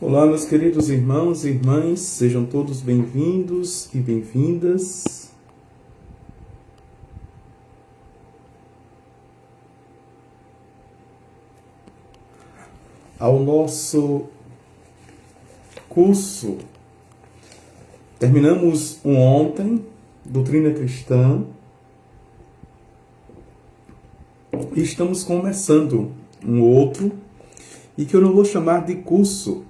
Olá, meus queridos irmãos e irmãs, sejam todos bem-vindos e bem-vindas ao nosso curso. Terminamos ontem, Doutrina Cristã, e estamos começando um outro, e que eu não vou chamar de curso,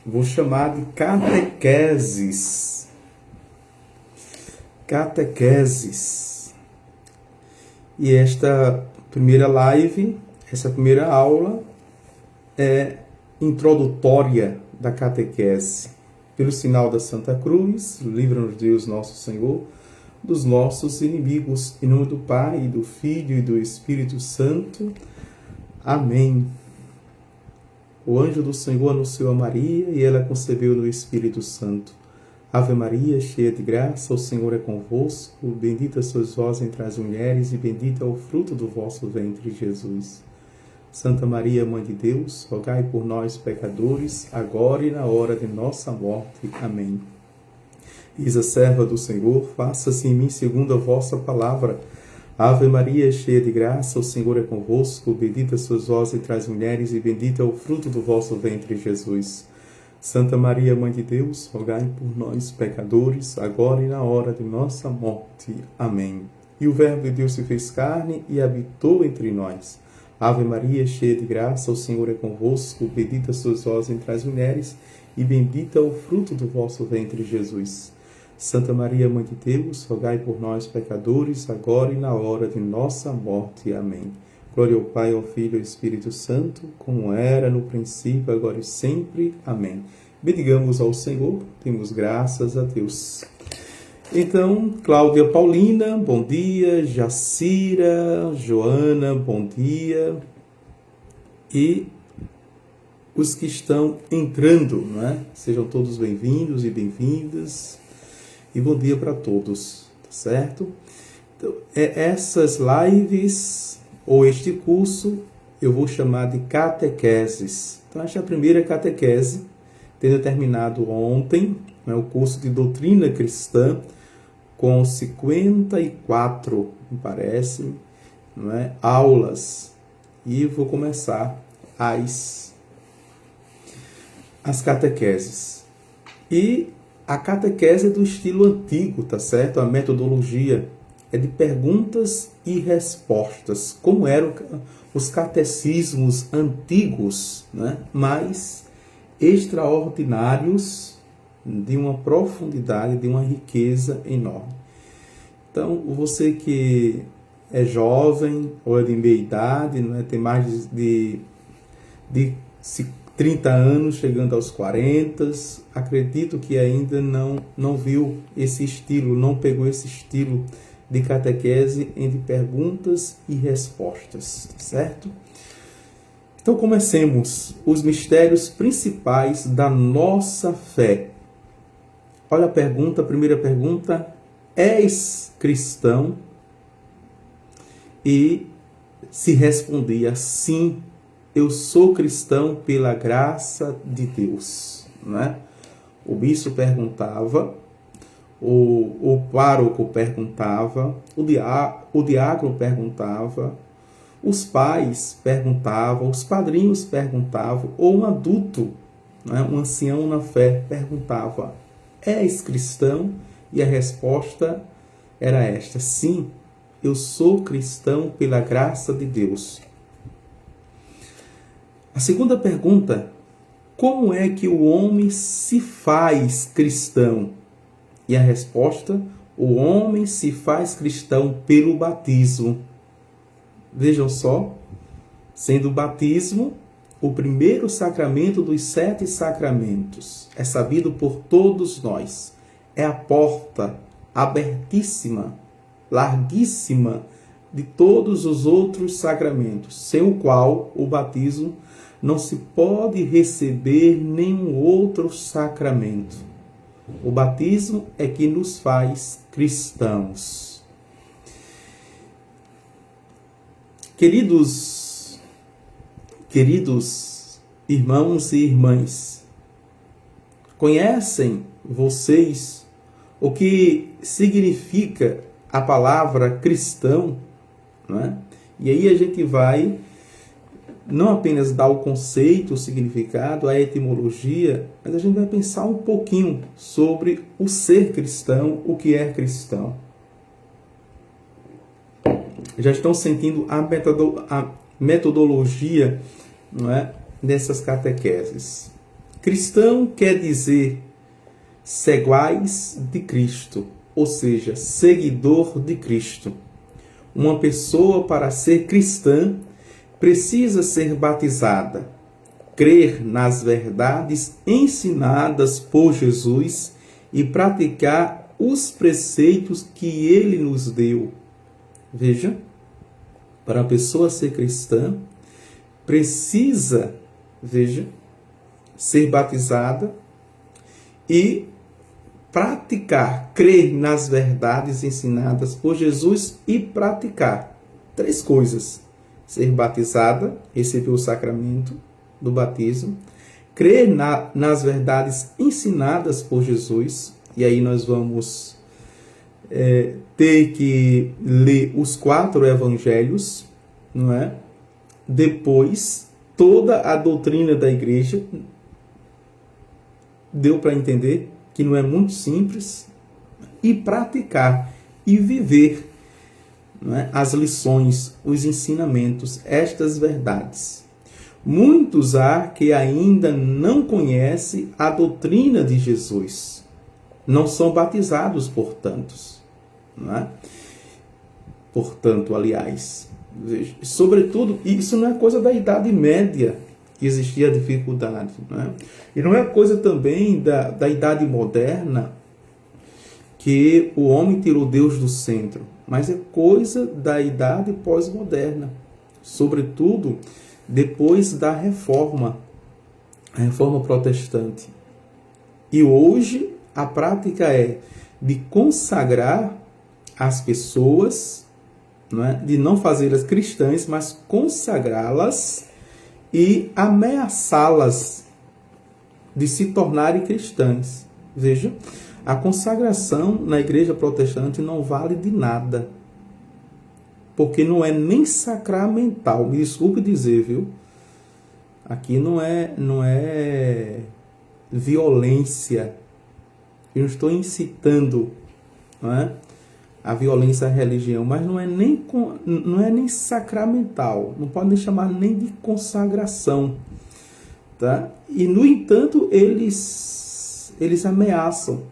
vou chamar de catequeses. Catequeses. E esta primeira live, essa primeira aula, é introdutória da catequese. Pelo sinal da Santa Cruz, livra-nos Deus nosso Senhor dos nossos inimigos. Em nome do Pai, do Filho e do Espírito Santo. Amém. O anjo do Senhor anunciou a Maria e ela concebeu no Espírito Santo. Ave Maria, cheia de graça, o Senhor é convosco. Bendita sois vós entre as mulheres e bendito é o fruto do vosso ventre, Jesus. Santa Maria, Mãe de Deus, rogai por nós, pecadores, agora e na hora de nossa morte. Amém. Eis a serva do Senhor, faça-se em mim segundo a vossa palavra. Ave Maria, cheia de graça, o Senhor é convosco. Bendita sois vós entre as mulheres e bendito é o fruto do vosso ventre, Jesus. Santa Maria, Mãe de Deus, rogai por nós, pecadores, agora e na hora de nossa morte. Amém. E o Verbo de Deus se fez carne e habitou entre nós. Ave Maria, cheia de graça, o Senhor é convosco. Bendita sois vós entre as mulheres e bendito é o fruto do vosso ventre, Jesus. Santa Maria, Mãe de Deus, rogai por nós, pecadores, agora e na hora de nossa morte. Amém. Glória ao Pai, ao Filho e ao Espírito Santo, como era no princípio, agora e sempre. Amém. Bendigamos ao Senhor, temos graças a Deus. Então, Cláudia Paulina, bom dia. Jacira, Joana, bom dia. E os que estão entrando, não é? Sejam todos bem-vindos e bem-vindas. E bom dia para todos, tá certo? Então, essas lives, ou este curso, eu vou chamar de catequeses. Então, esta é a primeira catequese, tendo terminado ontem, né, o curso de Doutrina Cristã, com 54, me parece, não é, aulas. E vou começar as catequeses. E a catequese é do estilo antigo, tá certo? A metodologia é de perguntas e respostas, como eram os catecismos antigos, né? Mas extraordinários, de uma profundidade, de uma riqueza enorme. Então, você que é jovem ou é de meia idade, não é? Tem mais de 30 anos, chegando aos 40, acredito que ainda não viu esse estilo, não pegou esse estilo de catequese entre perguntas e respostas, certo? Então comecemos os mistérios principais da nossa fé. Olha a pergunta, a primeira pergunta: és cristão? E se respondia sim, eu sou cristão pela graça de Deus, né? O bispo perguntava, o pároco perguntava, o diácono perguntava, os pais perguntavam, os padrinhos perguntavam, ou um adulto, né, um ancião na fé, perguntava: és cristão? E a resposta era esta: sim, eu sou cristão pela graça de Deus. A segunda pergunta: como é que o homem se faz cristão? E a resposta: o homem se faz cristão pelo batismo. Vejam só, sendo o batismo o primeiro sacramento dos 7 sacramentos, é sabido por todos nós, é a porta abertíssima, larguíssima de todos os outros sacramentos, sem o qual o batismo não se pode receber nenhum outro sacramento. O batismo é que nos faz cristãos. Queridos irmãos e irmãs, Conhecem vocês o que significa a palavra cristão? Não é? E aí a gente vai não apenas dar o conceito, o significado, a etimologia, mas a gente vai pensar um pouquinho sobre o ser cristão, o que é cristão. Já estão sentindo a metodologia, não é, dessas catequeses. Cristão quer dizer seguais de Cristo, ou seja, seguidor de Cristo. Uma pessoa, para ser cristã, precisa ser batizada, crer nas verdades ensinadas por Jesus e praticar os preceitos que ele nos deu. Veja, para a pessoa ser cristã, precisa, veja, ser batizada e praticar, crer nas verdades ensinadas por Jesus e praticar 3 coisas: ser batizada, receber o sacramento do batismo, crer nas verdades ensinadas por Jesus, e aí nós vamos ter que ler os 4 evangelhos, não é? Depois, toda a doutrina da igreja. Deu para entender que não é muito simples. E praticar e viver, não é, as lições, os ensinamentos, estas verdades. Muitos há que ainda não conhecem a doutrina de Jesus. Não são batizados, não é? Portanto, aliás, sobretudo, isso não é coisa da Idade Média que existia dificuldade, não é? E não é coisa também da Idade Moderna que o homem tirou Deus do centro, mas é coisa da Idade Pós-Moderna, sobretudo depois da Reforma, a Reforma Protestante. E hoje a prática é de consagrar as pessoas, não é? De não fazê-las cristãs, mas consagrá-las e ameaçá-las de se tornarem cristãs. Veja, a consagração na igreja protestante não vale de nada, porque não é nem sacramental. Me desculpe dizer, viu? Aqui não é violência. Eu não estou incitando, não é, a violência à religião, mas não é nem sacramental, não pode nem chamar nem de consagração, tá? E no entanto eles ameaçam,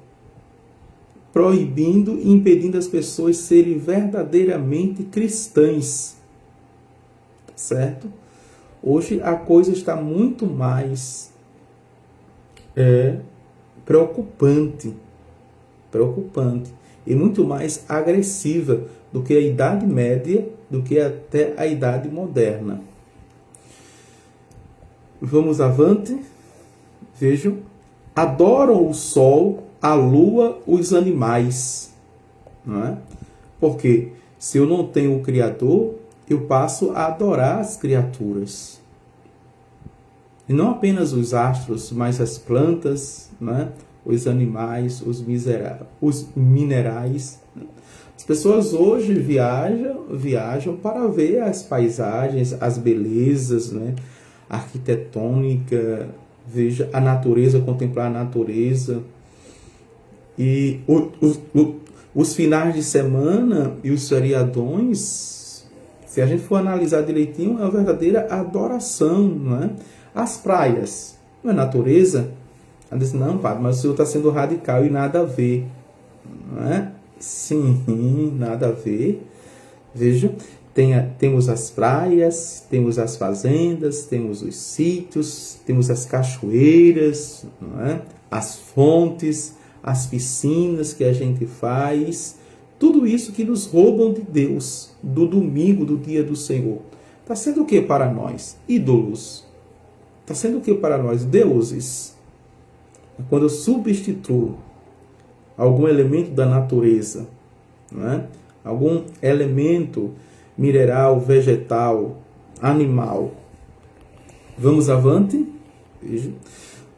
proibindo e impedindo as pessoas serem verdadeiramente cristãs, certo? Hoje a coisa está muito mais preocupante e muito mais agressiva do que a Idade Média, do que até a Idade Moderna. Vamos avante. Vejam. Adoram o sol, a lua, os animais. Não é? Porque se eu não tenho o Criador, eu passo a adorar as criaturas. E não apenas os astros, mas as plantas, não é? Os animais, os minerais. As pessoas hoje viajam para ver as paisagens, as belezas, né, arquitetônica, veja a natureza, contemplar a natureza. E os finais de semana e os feriadões, se a gente for analisar direitinho, é uma verdadeira adoração, não é? As praias, não é natureza? Ela disse, não, padre, mas o senhor está sendo radical e nada a ver. Não é? Sim, nada a ver. Veja, temos as praias, temos as fazendas, temos os sítios, temos as cachoeiras, não é? As fontes, as piscinas que a gente faz. Tudo isso que nos roubam de Deus, do domingo, do dia do Senhor. Está sendo o que para nós? Ídolos. Está sendo o que para nós? Deuses. Quando eu substituo algum elemento da natureza, não é? Algum elemento mineral, vegetal, animal. Vamos avante? Veja.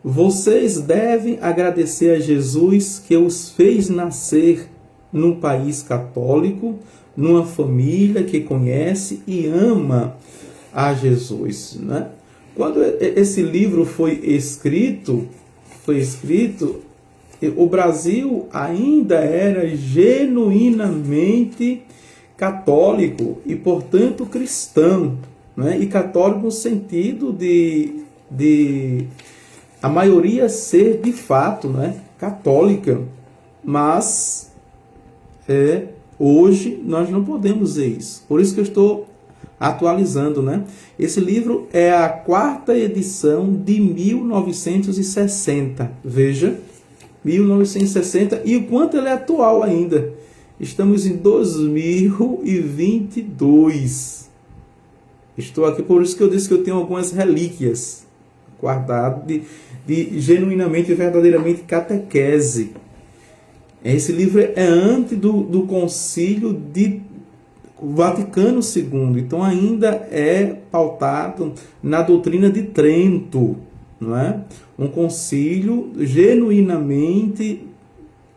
Vocês devem agradecer a Jesus que os fez nascer num país católico, numa família que conhece e ama a Jesus, né? Quando esse livro foi escrito, o Brasil ainda era genuinamente católico e, portanto, cristão, né? E católico no sentido de a maioria ser, de fato, né, católica. Mas hoje nós não podemos dizer isso. Por isso que eu estou atualizando, né? Esse livro é a 4ª edição de 1960. Veja, 1960, e o quanto ele é atual ainda. Estamos em 2022. Estou aqui, por isso que eu disse que eu tenho algumas relíquias guardadas de genuinamente e verdadeiramente catequese. Esse livro é antes do Concílio de Vaticano II, então ainda é pautado na doutrina de Trento, não é? Um concílio genuinamente,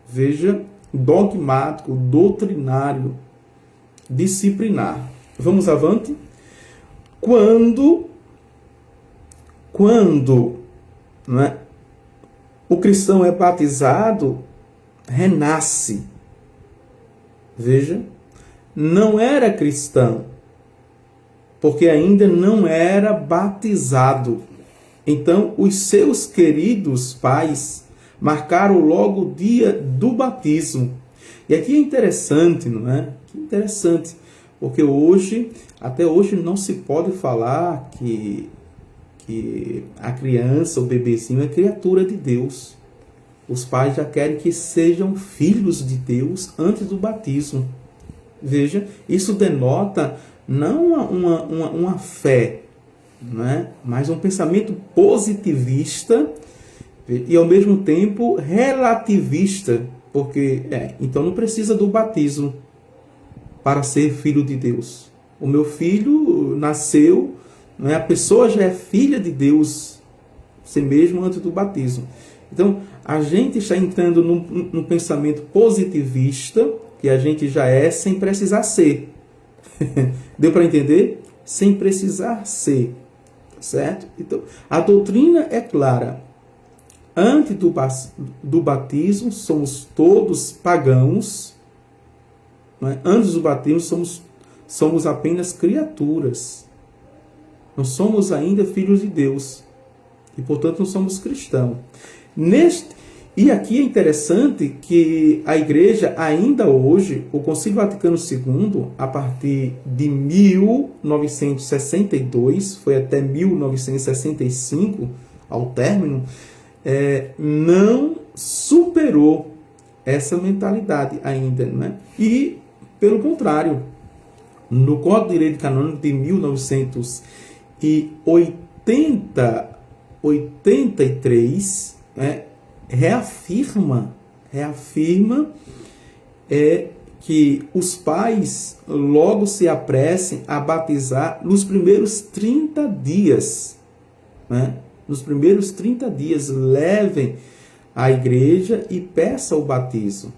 veja, dogmático, doutrinário, disciplinar. Vamos avante? Quando não é, o cristão é batizado, renasce. Veja, não era cristão, porque ainda não era batizado. Então, os seus queridos pais marcaram logo o dia do batismo. E aqui é interessante, não é? Que interessante, porque até hoje não se pode falar que a criança, o bebezinho, é criatura de Deus. Os pais já querem que sejam filhos de Deus antes do batismo. Veja, isso denota não uma fé, né? Mas um pensamento positivista e ao mesmo tempo relativista, porque então não precisa do batismo para ser filho de Deus. O meu filho nasceu, né? A pessoa já é filha de Deus, si mesmo antes do batismo. Então a gente está entrando num pensamento positivista, que a gente já é sem precisar ser. Deu para entender? Sem precisar ser. Certo? Então, a doutrina é clara. Antes do batismo, somos todos pagãos. Não é? Antes do batismo, somos apenas criaturas. Não somos ainda filhos de Deus. E, portanto, não somos cristãos. E aqui é interessante que a igreja, ainda hoje, o Concílio Vaticano II, a partir de 1962, foi até 1965, ao término, não superou essa mentalidade ainda, né? E, pelo contrário, no Código de Direito Canônico de 1983, reafirma que os pais logo se apressem a batizar nos primeiros 30 dias. Né? Nos primeiros 30 dias, levem à igreja e peçam o batismo.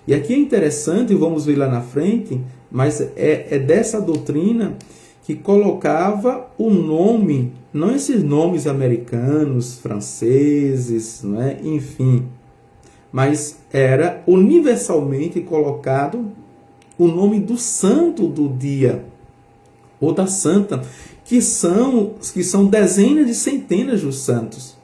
E aqui é interessante, vamos ver lá na frente, mas é dessa doutrina que colocava o nome, não esses nomes americanos, franceses, não é? Enfim, mas era universalmente colocado o nome do santo do dia, ou da santa, que são dezenas de centenas de santos.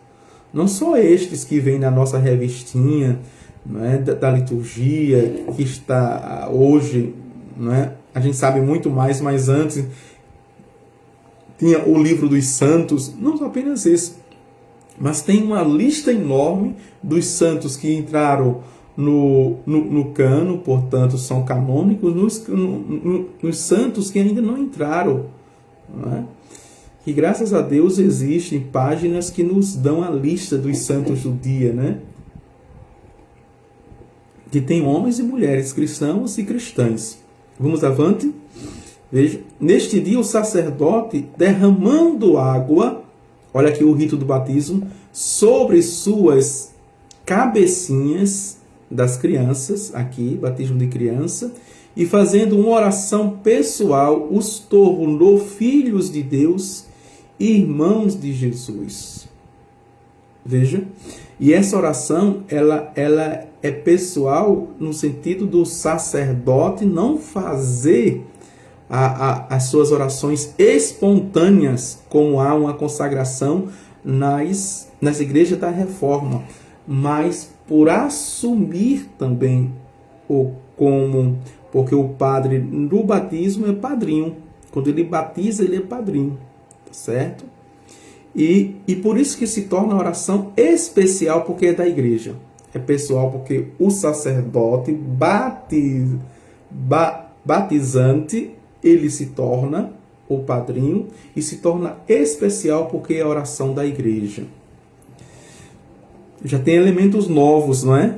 Não só estes que vêm na nossa revistinha, não é? da liturgia, que está hoje, não é? A gente sabe muito mais, mas antes tinha o livro dos santos, não apenas esse, mas tem uma lista enorme dos santos que entraram no cano, portanto são canônicos, nos santos que ainda não entraram. Não é? Que graças a Deus existem páginas que nos dão a lista dos santos do dia, né? Que tem homens e mulheres, cristãos e cristãs. Vamos avante? Veja, neste dia o sacerdote, derramando água Olha aqui o rito do batismo. Sobre suas cabecinhas das crianças, aqui, batismo de criança, e fazendo uma oração pessoal, os tornou filhos de Deus e irmãos de Jesus. Veja, e essa oração, ela é pessoal no sentido do sacerdote não fazer as suas orações espontâneas, como há uma consagração nas igrejas da Reforma, mas por assumir também porque o padre no batismo é padrinho. Quando ele batiza, ele é padrinho, tá certo? E por isso que se torna a oração especial, porque é da igreja. É pessoal porque o sacerdote batizante, ele se torna o padrinho e se torna especial porque é a oração da igreja. Já tem elementos novos, não é?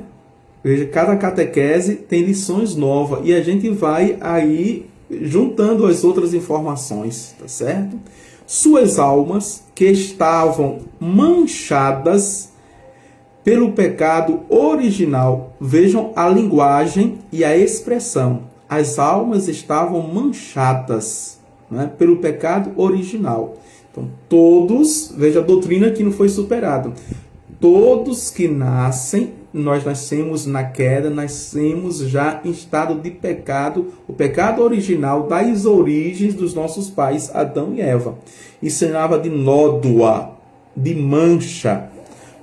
Veja, cada catequese tem lições novas e a gente vai aí juntando as outras informações, tá certo? Suas almas que estavam manchadas pelo pecado original. Vejam a linguagem e a expressão. As almas estavam manchadas, né, pelo pecado original. Então, todos, veja a doutrina que não foi superada. Todos que nascem, nós nascemos na queda, nascemos já em estado de pecado, o pecado original das origens dos nossos pais, Adão e Eva. Ensinava de nódoa, de mancha.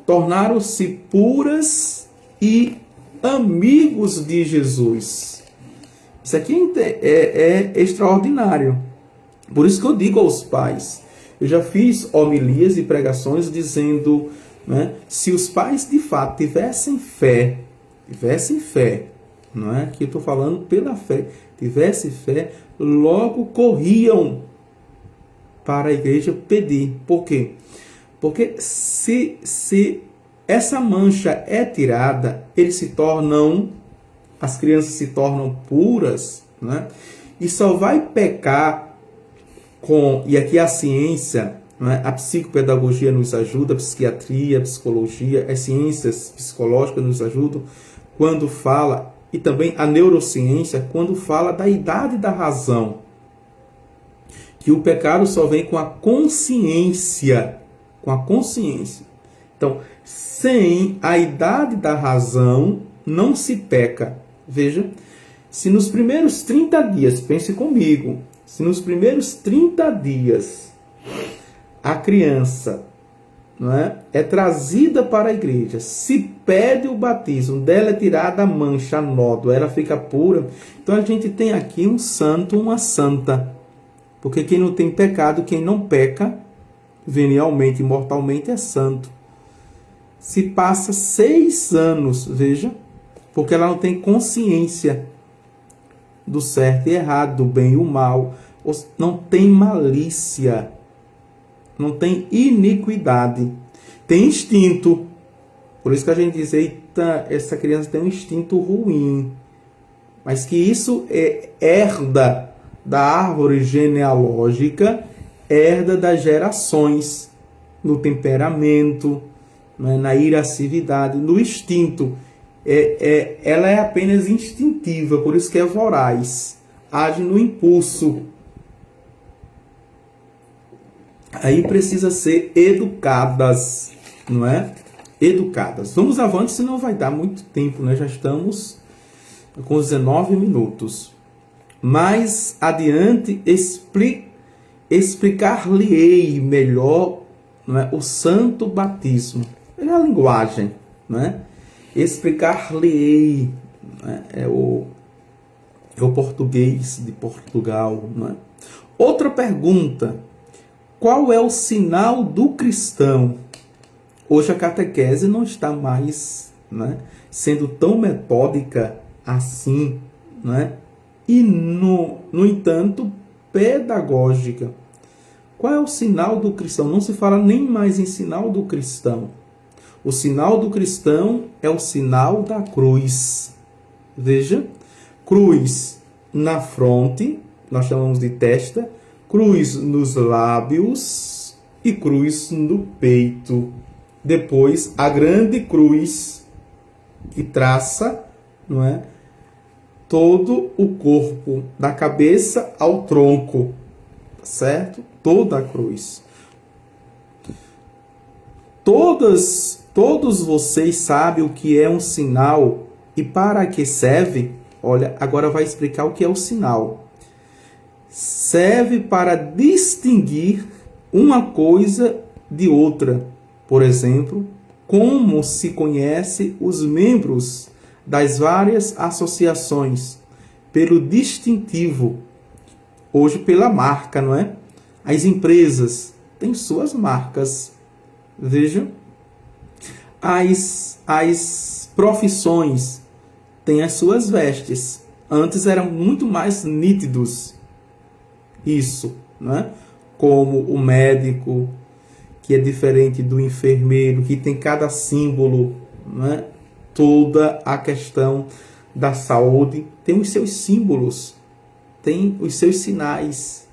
Tornaram-se puras e amigos de Jesus. Isso aqui é extraordinário. Por isso que eu digo aos pais, eu já fiz homilias e pregações dizendo, né, se os pais de fato tivessem fé, não é? Aqui eu estou falando pela fé, tivessem fé, logo corriam para a igreja pedir. Por quê? Porque se essa mancha é tirada, as crianças se tornam puras, né? E só vai pecar e aqui a ciência, né, a psicopedagogia nos ajuda, a psiquiatria, a psicologia, as ciências psicológicas nos ajudam quando fala, e também a neurociência, quando fala da idade da razão, que o pecado só vem com a consciência, Então, sem a idade da razão, não se peca. Veja, se nos primeiros 30 dias, pense comigo, se nos primeiros 30 dias a criança, não é trazida para a igreja, se pede o batismo, dela é tirada a mancha, a nódoa, ela fica pura, então a gente tem aqui um santo, uma santa. Porque quem não tem pecado, quem não peca, venialmente e mortalmente, é santo. Se passa 6 anos, veja, porque ela não tem consciência do certo e errado, do bem e o mal, não tem malícia, não tem iniquidade, tem instinto. Por isso que a gente diz, eita, essa criança tem um instinto ruim, mas que isso herda da árvore genealógica, herda das gerações, no temperamento, né, na irascividade, no instinto. Ela é apenas instintiva, por isso que é voraz, age no impulso. Aí precisa ser educadas, não é? Educadas. Vamos avante, senão vai dar muito tempo, né? Já estamos com 19 minutos. Mais adiante, explicar-lhe-ei melhor, não é, o santo batismo. É a linguagem, não é? Explicar-lhe-ei, é o português de Portugal, não é? Outra pergunta: qual é o sinal do cristão? Hoje a catequese não está mais, né, sendo tão metódica assim, né? E, no entanto, pedagógica. Qual é o sinal do cristão? Não se fala nem mais em sinal do cristão. O sinal do cristão é o sinal da cruz. Veja, cruz na fronte, nós chamamos de testa, cruz nos lábios, e cruz no peito. Depois, a grande cruz que traça, não é, todo o corpo, da cabeça ao tronco, certo? Toda a cruz. Todos vocês sabem o que é um sinal e para que serve? Olha, agora vai explicar o que é o sinal. Serve para distinguir uma coisa de outra. Por exemplo, como se conhece os membros das várias associações? Pelo distintivo. Hoje pela marca, não é? As empresas têm suas marcas. Vejam. As profissões têm as suas vestes. Antes eram muito mais nítidos. Isso, né? Como o médico, que é diferente do enfermeiro, que tem cada símbolo, né? Toda a questão da saúde tem os seus símbolos, tem os seus sinais,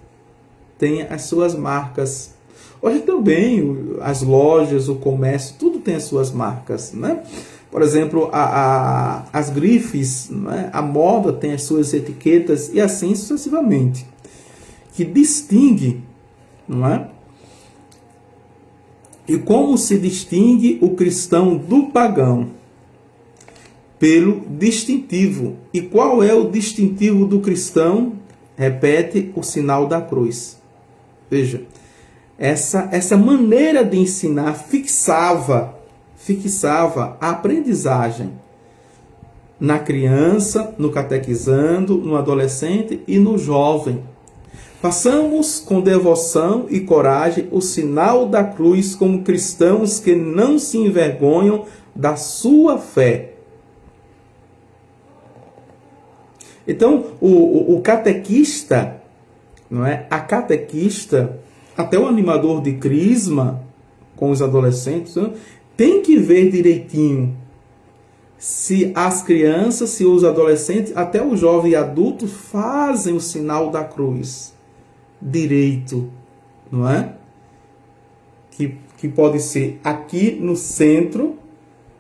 tem as suas marcas. Hoje também as lojas, o comércio, tudo tem as suas marcas, né? Por exemplo, as grifes, né? A moda tem as suas etiquetas e assim sucessivamente, que distingue, não é? E como se distingue o cristão do pagão? Pelo distintivo. E qual é o distintivo do cristão? Repete, o sinal da cruz. Veja, essa maneira de ensinar fixava a aprendizagem na criança, no catequizando, no adolescente e no jovem. Façamos com devoção e coragem o sinal da cruz como cristãos que não se envergonham da sua fé. Então, o catequista, não é? A catequista, até o animador de crisma com os adolescentes, não é? Tem que ver direitinho se as crianças, se os adolescentes, até o jovem e adulto fazem o sinal da cruz direito, não é? Que pode ser aqui no centro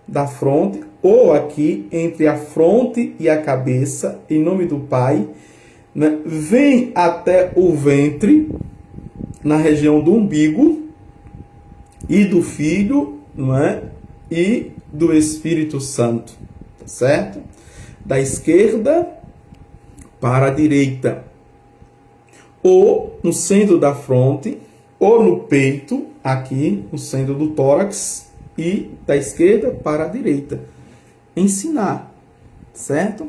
da fronte ou aqui entre a fronte e a cabeça, em nome do Pai, né? Vem até o ventre, na região do umbigo, e do Filho, não é? E do Espírito Santo, certo? Da esquerda para a direita, ou no centro da fronte, ou no peito, aqui no centro do tórax, e da esquerda para a direita. Ensinar, certo?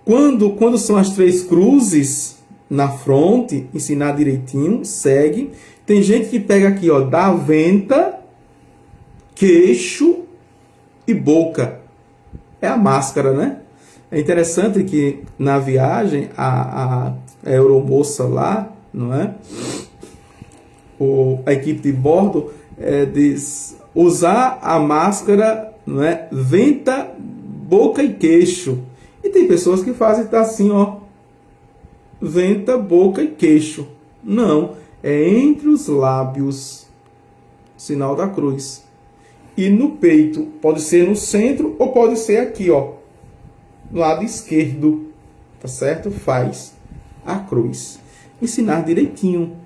Quando são as 3 cruzes na fronte, ensinar direitinho, segue. Tem gente que pega aqui, ó, da venta, queixo e boca. É a máscara, né? É interessante que na viagem, a aeromoça lá, não é? A equipe de bordo diz usar a máscara, não é? Venta, boca e queixo. E tem pessoas que fazem assim, ó. Venta, boca e queixo. Não, é entre os lábios, sinal da cruz. E no peito, pode ser no centro ou pode ser aqui, ó, no lado esquerdo, tá certo? Faz a cruz. Ensinar direitinho,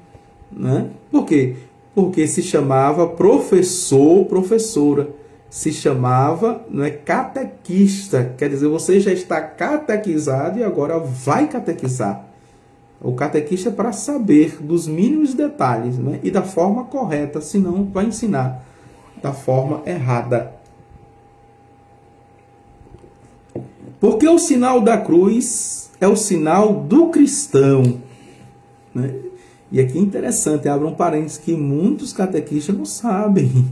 né? Por quê? Porque se chamava professor, professora. Se chamava, não é, catequista. Quer dizer, você já está catequizado e agora vai catequizar. O catequista é para saber dos mínimos detalhes, né? E da forma correta, senão vai ensinar da forma errada. Porque o sinal da cruz é o sinal do cristão, né? E aqui é interessante, abra um parênteses, que muitos catequistas não sabem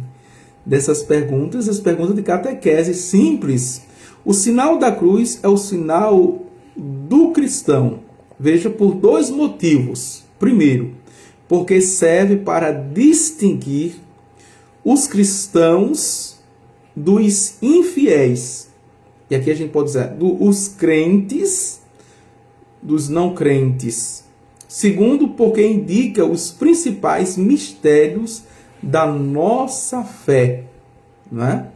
dessas perguntas, as perguntas de catequese simples. O sinal da cruz é o sinal do cristão. Veja, por 2 motivos. Primeiro, porque serve para distinguir os cristãos dos infiéis. E aqui a gente pode dizer os crentes dos não crentes, Segundo, porque indica os principais mistérios da nossa fé, não é?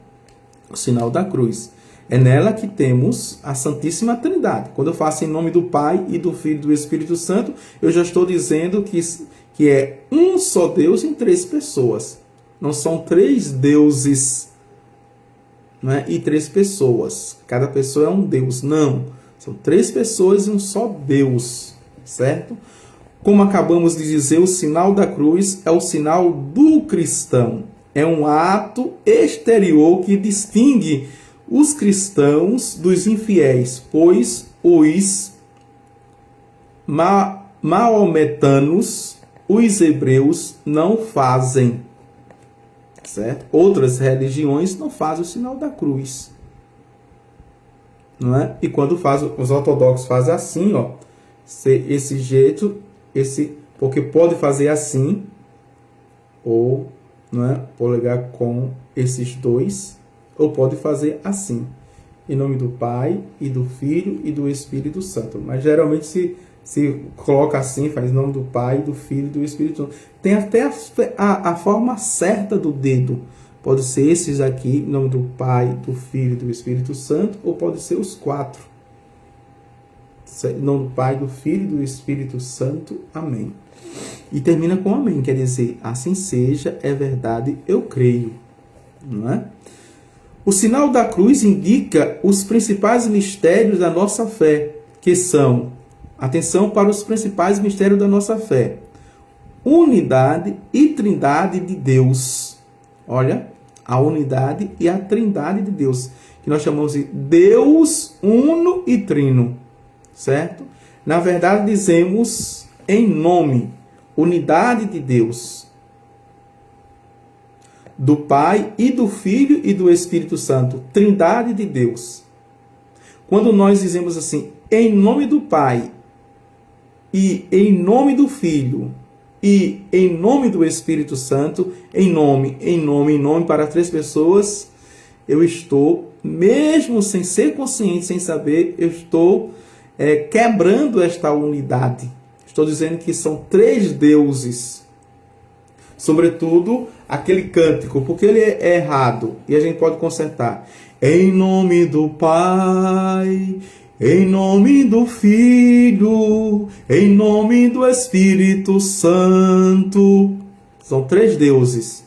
O sinal da cruz. É nela que temos a Santíssima Trindade. Quando eu faço em nome do Pai e do Filho e do Espírito Santo, eu já estou dizendo que é um só Deus em três pessoas. Não são três deuses, não é? E três pessoas. Cada pessoa é um Deus. Não. São três pessoas e um só Deus. Certo? Como acabamos de dizer, o sinal da cruz é o sinal do cristão. É um ato exterior que distingue os cristãos dos infiéis, pois os maometanos, os hebreus, não fazem. Certo? Outras religiões não fazem o sinal da cruz. Não é? E quando os ortodoxos fazem assim, ó, esse jeito, porque pode fazer assim, ou, não é, polegar com esses dois, ou pode fazer assim, em nome do Pai, e do Filho, e do Espírito Santo. Mas geralmente se coloca assim, faz em nome do Pai, do Filho e do Espírito Santo. Tem até a forma certa do dedo. Pode ser esses aqui, em nome do Pai, do Filho e do Espírito Santo, ou pode ser os quatro. Em nome do Pai, do Filho e do Espírito Santo. Amém. E termina com amém, quer dizer, assim seja, é verdade, eu creio. Não é? O sinal da cruz indica os principais mistérios da nossa fé, que são, atenção para os principais mistérios da nossa fé, unidade e trindade de Deus. Olha, a unidade e a trindade de Deus, que nós chamamos de Deus uno e trino, certo? Na verdade, dizemos em nome, unidade de Deus, do Pai e do Filho e do Espírito Santo, trindade de Deus. Quando nós dizemos assim, em nome do Pai, e em nome do Filho, e em nome do Espírito Santo, em nome para três pessoas, eu estou, mesmo sem ser consciente, sem saber, eu estou quebrando esta unidade. Estou dizendo que são três deuses. Sobretudo, aquele cântico, porque ele é errado, e a gente pode consertar. Em nome do Pai, em nome do Filho, em nome do Espírito Santo. São três deuses.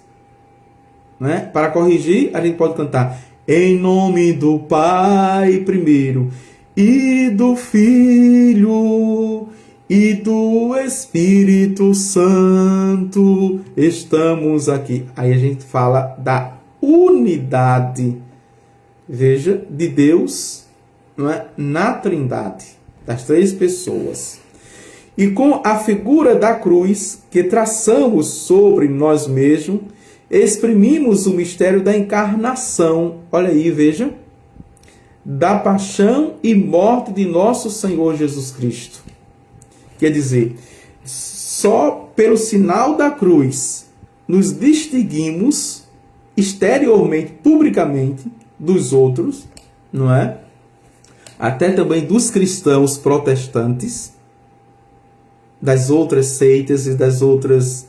Né? Para corrigir, a gente pode cantar em nome do Pai primeiro, e do Filho, e do Espírito Santo. Estamos aqui. Aí a gente fala da unidade, veja, de Deus, não é? Na Trindade, das três pessoas. E com a figura da cruz que traçamos sobre nós mesmos, exprimimos o mistério da encarnação. Olha aí, veja. Da paixão e morte de nosso Senhor Jesus Cristo. Quer dizer, só pelo sinal da cruz nos distinguimos exteriormente, publicamente, dos outros, não é? Até também dos cristãos protestantes, das outras seitas e das outras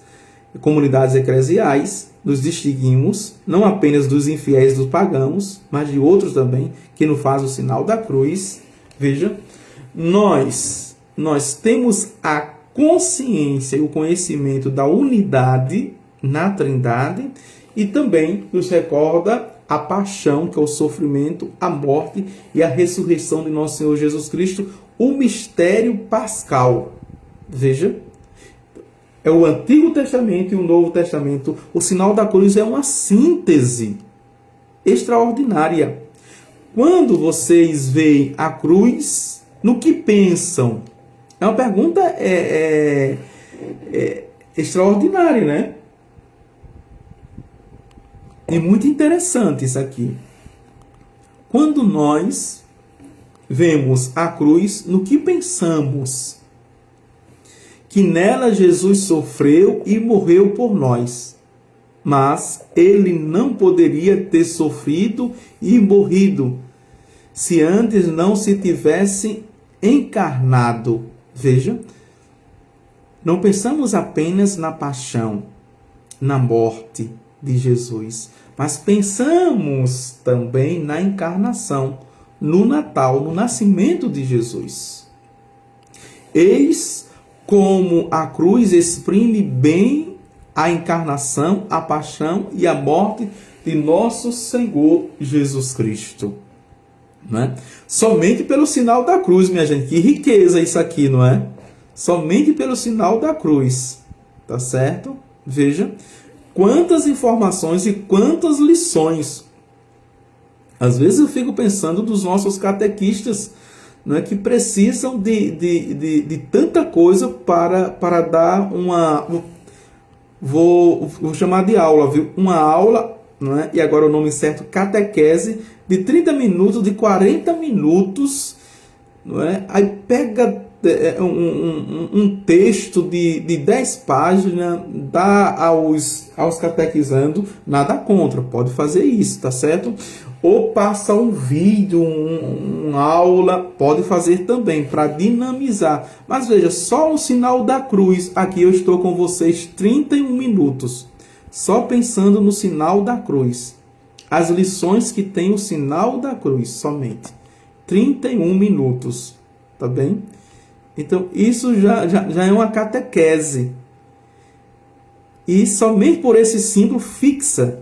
comunidades eclesiais, nos distinguimos não apenas dos infiéis, dos pagãos, mas de outros também, que não fazem o sinal da cruz. Veja, nós temos a consciência e o conhecimento da unidade na Trindade e também nos recorda a paixão, que é o sofrimento, a morte e a ressurreição de nosso Senhor Jesus Cristo, o mistério pascal. Veja, é o Antigo Testamento e o Novo Testamento. O sinal da cruz é uma síntese extraordinária. Quando vocês veem a cruz, no que pensam? É uma pergunta extraordinária, né? É muito interessante isso aqui. Quando nós vemos a cruz, no que pensamos? Que nela Jesus sofreu e morreu por nós. Mas ele não poderia ter sofrido e morrido se antes não se tivesse encarnado. Veja, Não pensamos apenas na paixão, na morte de Jesus, mas pensamos também na encarnação, no Natal, no nascimento de Jesus. Eis como a cruz exprime bem a encarnação, a paixão e a morte de nosso Senhor Jesus Cristo. Não é? Somente pelo sinal da cruz, minha gente, que riqueza isso aqui, não é? Somente pelo sinal da cruz, tá certo? Veja quantas informações e quantas lições. Às vezes eu fico pensando dos nossos catequistas, não é, que precisam de tanta coisa para dar uma... Vou chamar de aula, viu? Uma aula, não é? E agora o nome certo, catequese, de 30 minutos, de 40 minutos, não é? Aí pega um texto de 10 páginas, dá aos catequizando, nada contra, pode fazer isso, tá certo? Ou passa um vídeo, uma aula, pode fazer também, para dinamizar. Mas veja, só o sinal da cruz, aqui eu estou com vocês 31 minutos, só pensando no sinal da cruz. As lições que tem o sinal da cruz, somente. 31 minutos, tá bem? Então, isso já é uma catequese. E somente por esse símbolo fixa.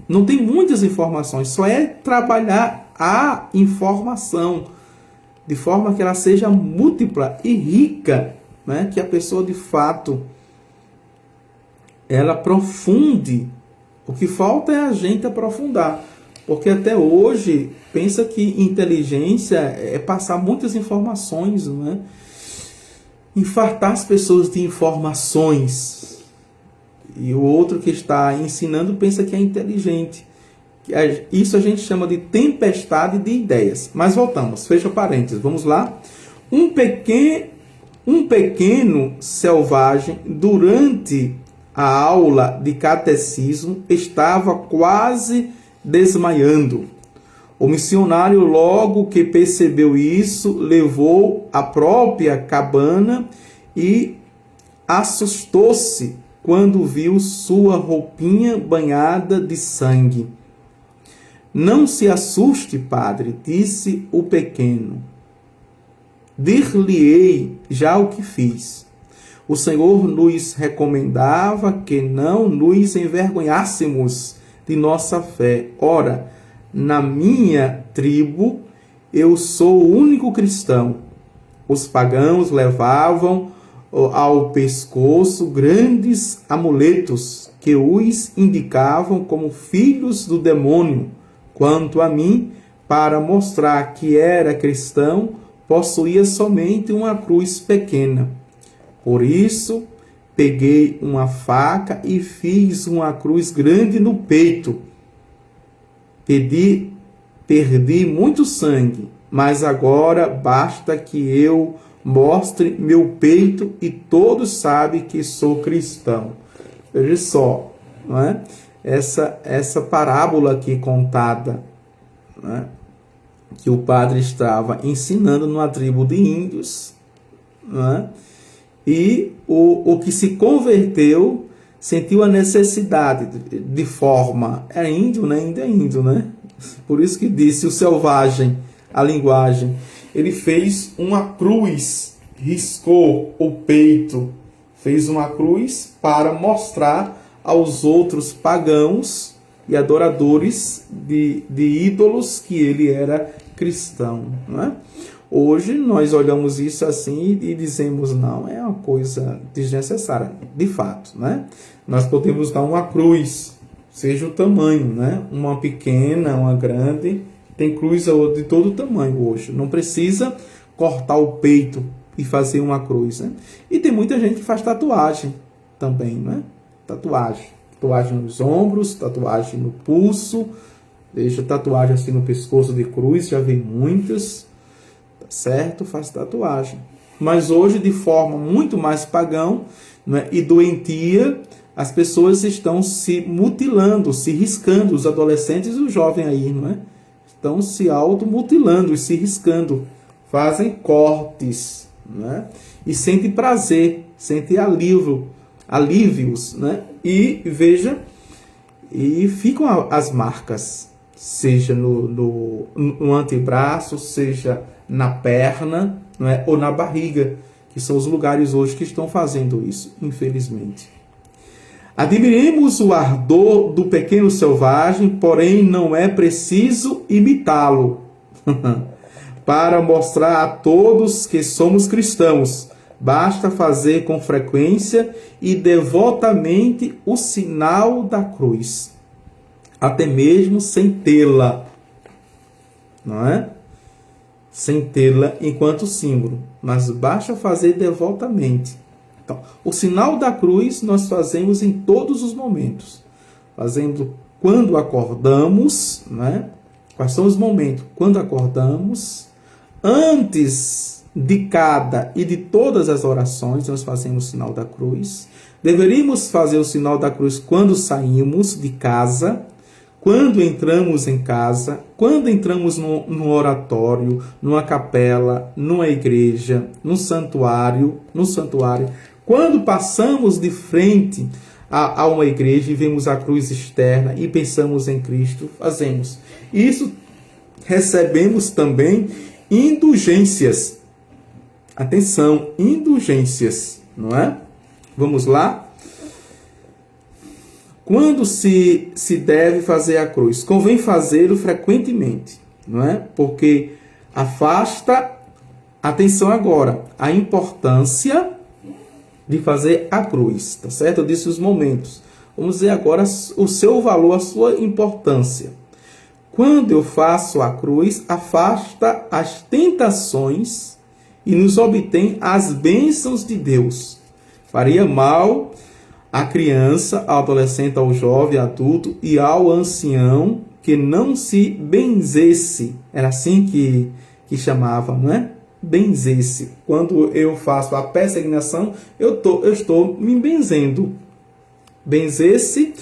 Não tem muitas informações, só é trabalhar a informação de forma que ela seja múltipla e rica, né? Que a pessoa de fato ela aprofunde. O que falta é a gente aprofundar, porque até hoje pensa que inteligência é passar muitas informações, não é? Infartar as pessoas de informações. E o outro que está ensinando pensa que é inteligente. Isso a gente chama de tempestade de ideias. Mas voltamos, fecha parênteses, vamos lá. Um pequeno selvagem, durante a aula de catecismo, estava quase desmaiando. O missionário, logo que percebeu isso, levou a própria cabana e assustou-se quando viu sua roupinha banhada de sangue. Não se assuste, padre, disse o pequeno. Dir-lhe-ei já o que fiz. O Senhor nos recomendava que não nos envergonhássemos de nossa fé. Ora, na minha tribo, eu sou o único cristão. Os pagãos levavam ao pescoço grandes amuletos que os indicavam como filhos do demônio. Quanto a mim, para mostrar que era cristão, possuía somente uma cruz pequena. Por isso, peguei uma faca e fiz uma cruz grande no peito. Perdi muito sangue, mas agora basta que eu mostre meu peito e todos sabem que sou cristão. Veja só, não é? Essa parábola aqui contada, não é? Que o padre estava ensinando numa tribo de índios, não é? E o que se converteu sentiu a necessidade de forma... É índio, né? Ainda é índio, né? Por isso que disse o selvagem, a linguagem. Ele fez uma cruz, riscou o peito, fez uma cruz para mostrar aos outros pagãos e adoradores de ídolos que ele era cristão, não é? Hoje nós olhamos isso assim e dizemos, não, é uma coisa desnecessária, de fato, né? Nós podemos dar uma cruz, seja o tamanho, né? Uma pequena, uma grande, tem cruz de todo tamanho hoje. Não precisa cortar o peito e fazer uma cruz, né? E tem muita gente que faz tatuagem também, né? Tatuagem nos ombros, tatuagem no pulso, deixa tatuagem assim no pescoço de cruz, já vi muitas, tá certo? Faz tatuagem. Mas hoje, de forma muito mais pagão, né, e doentia, as pessoas estão se mutilando, se riscando, os adolescentes e os jovens aí, não é? Estão se automutilando e se riscando, fazem cortes, né? E sentem prazer sentem alívios, né? E veja, e ficam as marcas, seja no antebraço, seja na perna, não é? Ou na barriga, que são os lugares hoje que estão fazendo isso, infelizmente. Admiremos o ardor do pequeno selvagem, porém não é preciso imitá-lo para mostrar a todos que somos cristãos. Basta fazer com frequência e devotamente o sinal da cruz, até mesmo sem tê-la, não é? Sem tê-la enquanto símbolo, mas basta fazer devotamente. Então, o sinal da cruz nós fazemos em todos os momentos. Fazendo quando acordamos, né? Quais são os momentos? Quando acordamos, antes de cada e de todas as orações, nós fazemos o sinal da cruz. Deveríamos fazer o sinal da cruz quando saímos de casa, quando entramos em casa, quando entramos num oratório, numa capela, numa igreja, num santuário, quando passamos de frente a uma igreja e vemos a cruz externa e pensamos em Cristo, fazemos. Isso recebemos também indulgências. Atenção, indulgências, não é? Vamos lá? Quando se deve fazer a cruz? Convém fazê-lo frequentemente, não é? Porque afasta, atenção agora, a importância de fazer a cruz, tá certo? Eu disse os momentos. Vamos ver agora o seu valor, a sua importância. Quando eu faço a cruz, afasta as tentações e nos obtém as bênçãos de Deus. Faria mal à criança, ao adolescente, ao jovem, adulto e ao ancião que não se benzesse. Era assim que chamava, não é? Benzesse. Quando eu faço a peregrinação, eu estou me benzendo. Benzesse,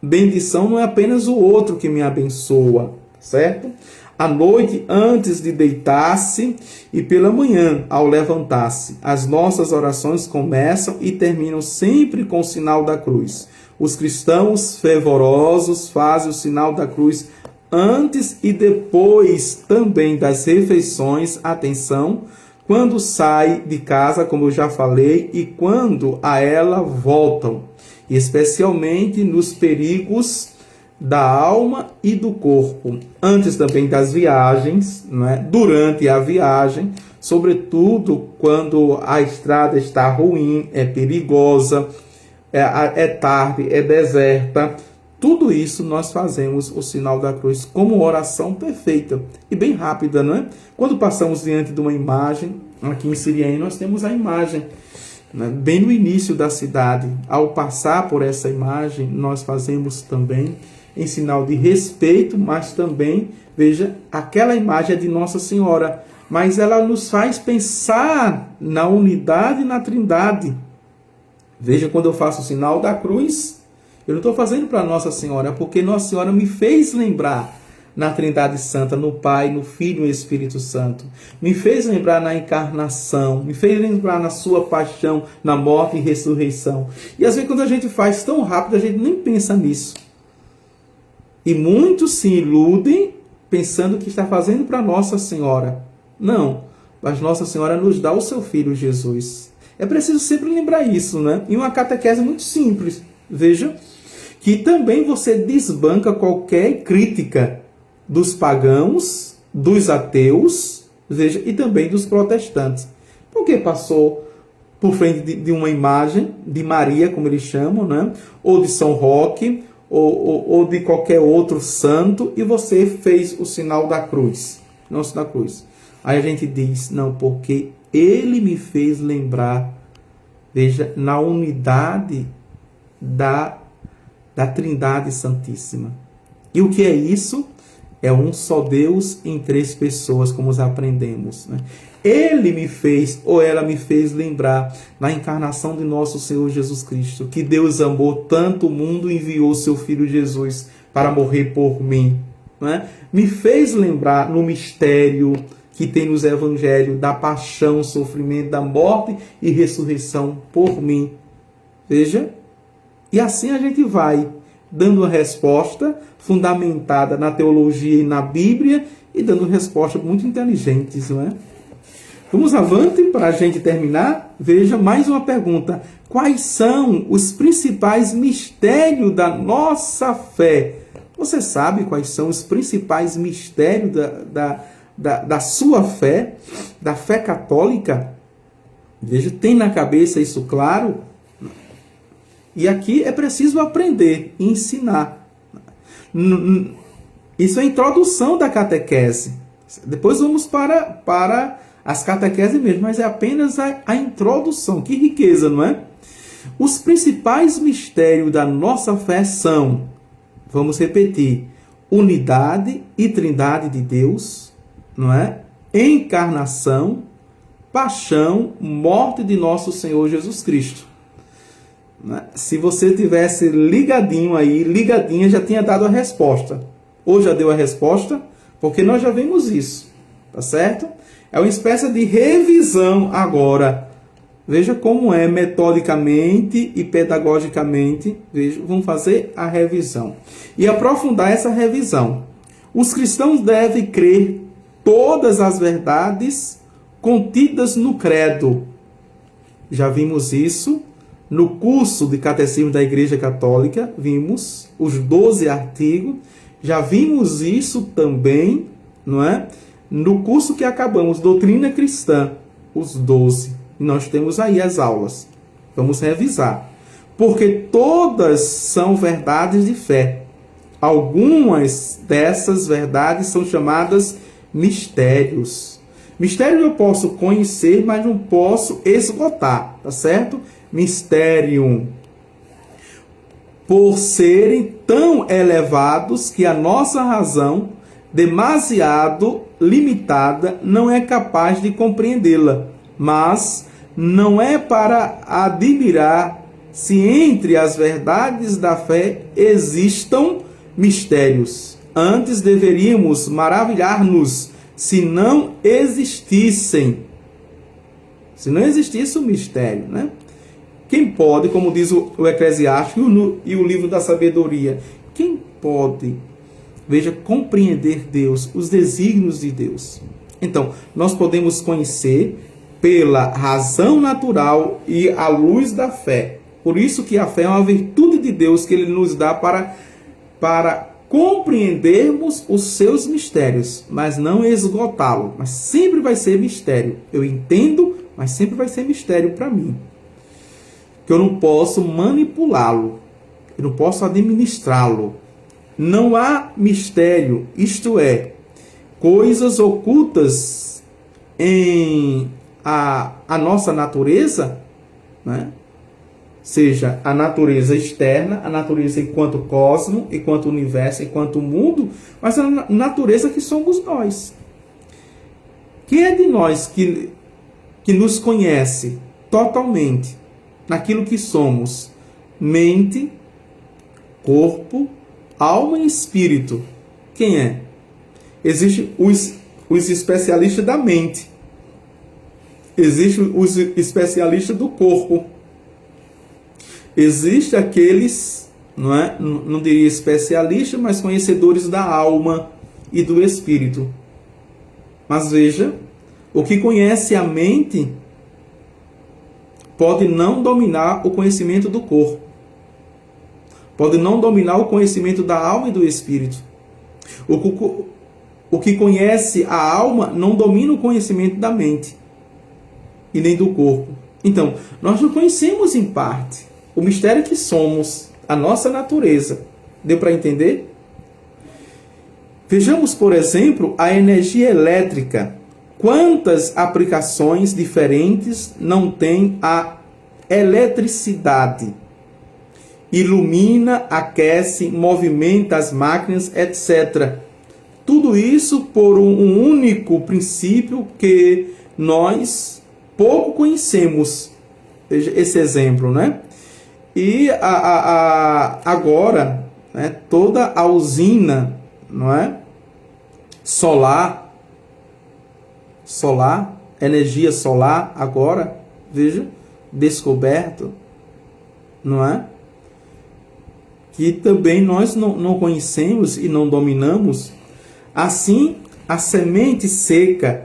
bendição não é apenas o outro que me abençoa, certo? À noite, antes de deitar-se, e pela manhã, ao levantar-se, as nossas orações começam e terminam sempre com o sinal da cruz. Os cristãos fervorosos fazem o sinal da cruz antes e depois também das refeições. Atenção, quando sai de casa, como eu já falei, e quando a ela voltam, especialmente nos perigos da alma e do corpo, antes também das viagens, não é? Durante a viagem, sobretudo quando a estrada está ruim, é perigosa, é tarde, é deserta. Tudo isso nós fazemos o sinal da cruz como oração perfeita e bem rápida, não é? Quando passamos diante de uma imagem, aqui em Siriene nós temos a imagem, né? Bem no início da cidade. Ao passar por essa imagem, nós fazemos também em sinal de respeito, mas também, veja, aquela imagem é de Nossa Senhora, mas ela nos faz pensar na unidade e na trindade. Veja, quando eu faço o sinal da cruz, eu não estou fazendo para Nossa Senhora, porque Nossa Senhora me fez lembrar na Trindade Santa, no Pai, no Filho e no Espírito Santo. Me fez lembrar na encarnação, me fez lembrar na sua paixão, na morte e ressurreição. E às vezes quando a gente faz tão rápido, a gente nem pensa nisso. E muitos se iludem pensando que está fazendo para Nossa Senhora. Não, mas Nossa Senhora nos dá o seu Filho Jesus. É preciso sempre lembrar isso, né? E uma catequese muito simples. Veja que também você desbanca qualquer crítica dos pagãos, dos ateus, veja, e também dos protestantes. Porque passou por frente de uma imagem de Maria, como eles chamam, né? Ou de São Roque, ou de qualquer outro santo, e você fez o sinal da cruz. Não o sinal da cruz. Aí a gente diz, não, porque ele me fez lembrar, veja, na unidade da Trindade Santíssima. E o que é isso? É um só Deus em três pessoas, como aprendemos, né? Ele me fez, ou ela me fez lembrar na encarnação de nosso Senhor Jesus Cristo, que Deus amou tanto o mundo e enviou seu Filho Jesus para morrer por mim, né? Me fez lembrar no mistério que tem nos evangelhos da paixão, sofrimento, da morte e ressurreição por mim. Veja, e assim a gente vai dando uma resposta fundamentada na teologia e na Bíblia e dando respostas muito inteligentes, não é? Vamos avante para a gente terminar. Veja mais uma pergunta. Quais são os principais mistérios da nossa fé? Você sabe quais são os principais mistérios da sua fé, da fé católica? Veja, tem na cabeça isso claro? E aqui é preciso aprender e ensinar. Isso é a introdução da catequese. Depois vamos para as catequeses mesmo, mas é apenas a introdução. Que riqueza, não é? Os principais mistérios da nossa fé são, vamos repetir, unidade e trindade de Deus, não é? Encarnação, paixão, morte de nosso Senhor Jesus Cristo. Se você tivesse ligadinho aí, ligadinha, já tinha dado a resposta. Ou já deu a resposta, porque nós já vimos isso, tá certo? É uma espécie de revisão agora. Veja como é metodicamente e pedagogicamente. Veja, vamos fazer a revisão. E aprofundar essa revisão. Os cristãos devem crer todas as verdades contidas no credo. Já vimos isso. No curso de Catecismo da Igreja Católica, vimos os 12 artigos. Já vimos isso também, não é? No curso que acabamos, Doutrina Cristã, os 12. Nós temos aí as aulas. Vamos revisar. Porque todas são verdades de fé. Algumas dessas verdades são chamadas mistérios. Mistério eu posso conhecer, mas não posso esgotar, tá certo? Mistério, por serem tão elevados que a nossa razão, demasiado limitada, não é capaz de compreendê-la. Mas não é para admirar se entre as verdades da fé existam mistérios. Antes deveríamos maravilhar-nos se não existissem. Se não existisse o mistério, né? Quem pode, como diz o Eclesiástico e o livro da sabedoria, quem pode, veja, compreender Deus, os desígnios de Deus? Então, nós podemos conhecer pela razão natural e à luz da fé. Por isso que a fé é uma virtude de Deus que Ele nos dá para compreendermos os seus mistérios, mas não esgotá-lo. Mas sempre vai ser mistério. Eu entendo, mas sempre vai ser mistério para mim. Que eu não posso manipulá-lo, eu não posso administrá-lo. Não há mistério, isto é, coisas ocultas em a nossa natureza, né? Seja a natureza externa, a natureza enquanto cosmo, enquanto universo, enquanto mundo, mas a natureza que somos nós. Quem é de nós que nos conhece totalmente naquilo que somos? Mente, corpo, alma e espírito. Quem é? Existem os especialistas da mente. Existem os especialistas do corpo. Existem aqueles, não diria especialistas, mas conhecedores da alma e do espírito. Mas veja, o que conhece a mente pode não dominar o conhecimento do corpo. Pode não dominar o conhecimento da alma e do espírito. O que conhece a alma não domina o conhecimento da mente e nem do corpo. Então, nós não conhecemos em parte o mistério que somos, a nossa natureza. Deu para entender? Vejamos, por exemplo, a energia elétrica. Quantas aplicações diferentes não tem a eletricidade? Ilumina, aquece, movimenta as máquinas, etc. Tudo isso por um único princípio que nós pouco conhecemos. Veja esse exemplo, né? E agora, né, toda a usina, não é, solar, solar, energia solar agora, veja, descoberto, não é? Que também nós não conhecemos e não dominamos. Assim, a semente seca,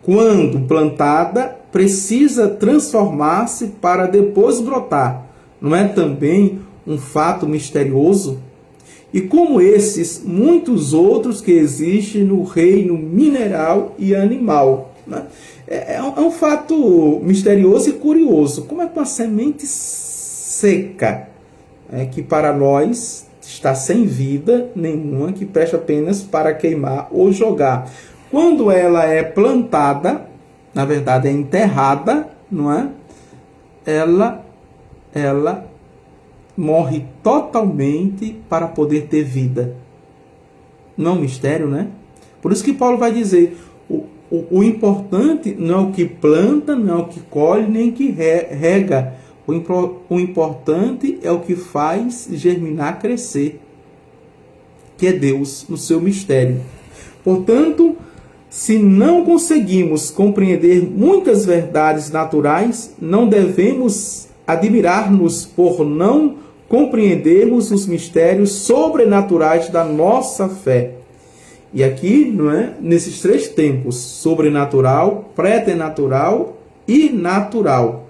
quando plantada, precisa transformar-se para depois brotar. Não é também um fato misterioso? E como esses, muitos outros que existem no reino mineral e animal. Né? É um fato misterioso e curioso. Como é que uma semente seca, que para nós está sem vida nenhuma, que presta apenas para queimar ou jogar, quando ela é plantada, na verdade é enterrada, não é? Ela morre totalmente para poder ter vida. Não é um mistério, né? Por isso que Paulo vai dizer, o importante não é o que planta, não é o que colhe, nem o que rega. O importante é o que faz germinar, crescer, que é Deus no seu mistério. Portanto, se não conseguimos compreender muitas verdades naturais, não devemos admirar-nos por não compreendermos os mistérios sobrenaturais da nossa fé. E aqui, não é, nesses três tempos, sobrenatural, preternatural e natural.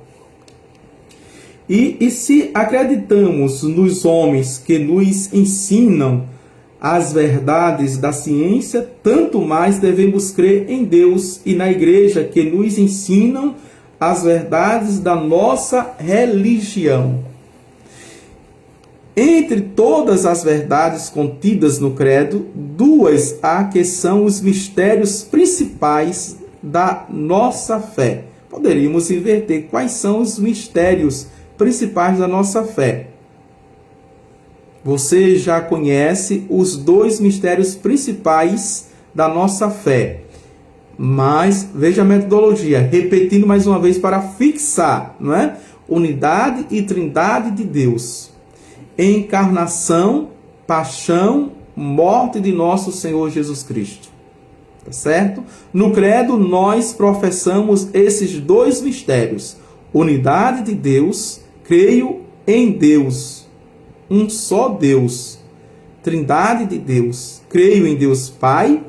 E se acreditamos nos homens que nos ensinam as verdades da ciência, tanto mais devemos crer em Deus e na igreja que nos ensinam as verdades da nossa religião. Entre todas as verdades contidas no credo, duas há que são os mistérios principais da nossa fé. Poderíamos inverter. Quais são os mistérios principais da nossa fé? Você já conhece os dois mistérios principais da nossa fé. Mas veja a metodologia, repetindo mais uma vez para fixar, não é? Unidade e trindade de Deus. Encarnação, paixão, morte de nosso Senhor Jesus Cristo. Tá certo? No credo nós professamos esses dois mistérios. Unidade de Deus, creio em Deus, um só Deus. Trindade de Deus, creio em Deus Pai,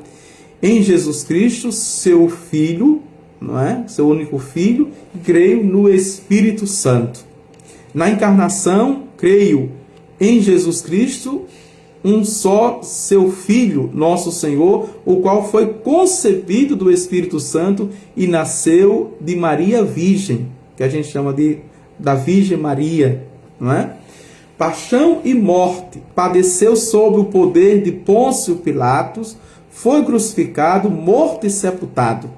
em Jesus Cristo, seu Filho, não é? Seu único Filho, e creio no Espírito Santo. Na encarnação, creio em Jesus Cristo, um só seu Filho, nosso Senhor, o qual foi concebido do Espírito Santo e nasceu de Maria Virgem, que a gente chama da Virgem Maria, não é? Paixão e morte, padeceu sob o poder de Pôncio Pilatos, foi crucificado, morto e sepultado.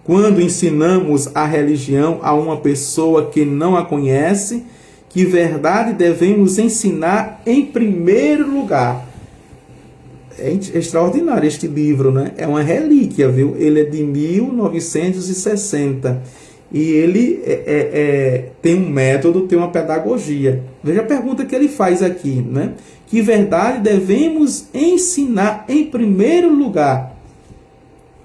Quando ensinamos a religião a uma pessoa que não a conhece, que verdade devemos ensinar em primeiro lugar. É extraordinário este livro, né? É uma relíquia, viu? Ele é de 1960 e ele tem um método, tem uma pedagogia. Veja a pergunta que ele faz aqui, né? Que verdade devemos ensinar em primeiro lugar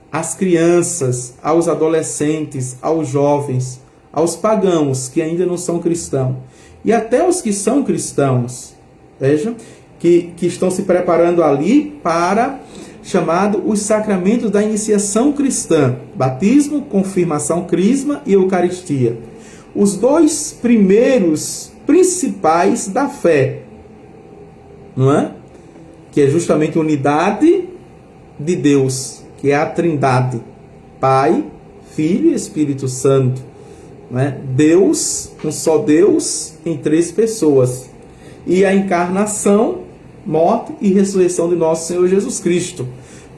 às crianças, aos adolescentes, aos jovens, aos pagãos que ainda não são cristãos. E até os que são cristãos, vejam, que estão se preparando ali para chamado os sacramentos da iniciação cristã, batismo, confirmação, crisma e eucaristia. Os dois primeiros principais da fé, não é? Que é justamente a unidade de Deus, que é a Trindade, Pai, Filho e Espírito Santo. Né? Deus, um só Deus em três pessoas. E a encarnação, morte e ressurreição de nosso Senhor Jesus Cristo.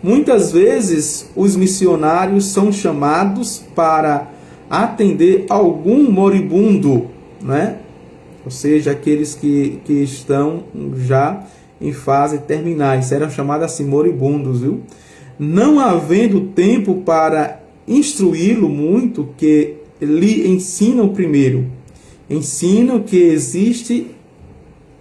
Muitas vezes os missionários são chamados para atender algum moribundo, né? Ou seja, aqueles que estão já em fase terminais, eram chamados assim moribundos, viu? Não havendo tempo para instruí-lo muito, que lhe ensinam primeiro. Ensinam que existe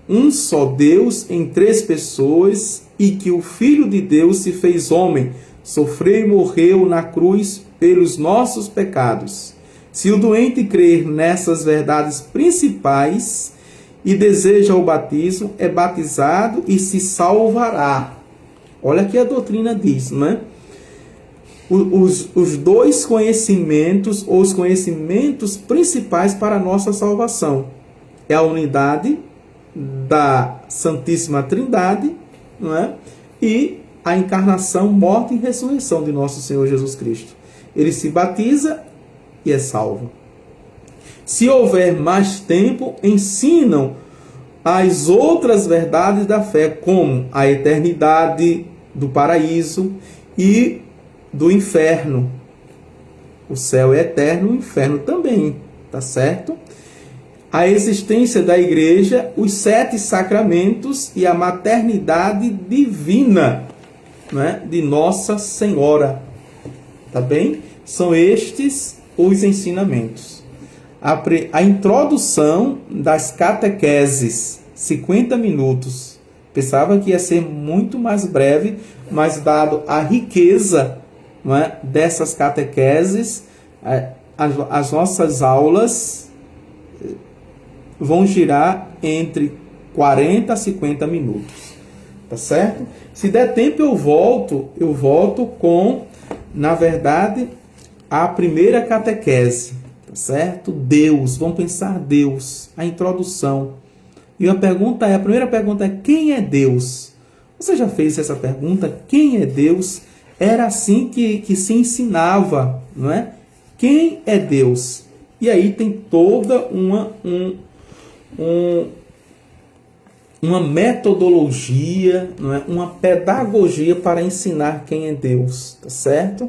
um só Deus em três pessoas e que o Filho de Deus se fez homem, sofreu e morreu na cruz pelos nossos pecados. Se o doente crer nessas verdades principais e deseja o batismo, é batizado e se salvará. Olha que a doutrina diz, não é? Os dois conhecimentos, ou os conhecimentos principais para a nossa salvação, é a unidade da Santíssima Trindade, não é? E a encarnação, morte e ressurreição de nosso Senhor Jesus Cristo. Ele se batiza e é salvo. Se houver mais tempo, ensinam as outras verdades da fé, como a eternidade do paraíso e do inferno. O céu é eterno, o inferno também, tá certo? A existência da igreja, os 7 sacramentos e a maternidade divina, não é? De Nossa Senhora. Tá bem? São estes os ensinamentos. A introdução das catequeses, 50 minutos. Pensava que ia ser muito mais breve, mas dado a riqueza, não é, dessas catequeses, as nossas aulas vão girar entre 40 a 50 minutos. Tá certo? Se der tempo eu volto com, na verdade, a primeira catequese, tá certo? Deus, vamos pensar Deus, a introdução. E a primeira pergunta é: quem é Deus? Você já fez essa pergunta? Quem é Deus? Era assim que se ensinava, não é? Quem é Deus? E aí tem toda uma metodologia, não é? Uma pedagogia para ensinar quem é Deus, tá certo?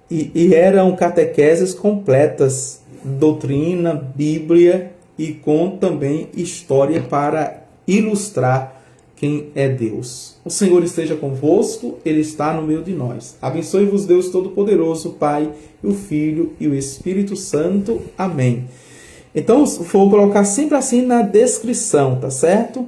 E eram catequeses completas, doutrina, Bíblia e com também história para ilustrar quem é Deus. O Senhor esteja convosco, Ele está no meio de nós. Abençoe-vos Deus Todo-Poderoso, Pai, o Filho e o Espírito Santo. Amém. Então, vou colocar sempre assim na descrição, tá certo?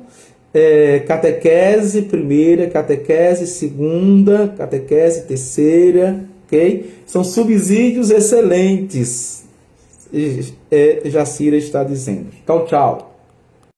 Catequese primeira, catequese segunda, catequese terceira, ok? São subsídios excelentes, Jacira está dizendo. Tchau, tchau.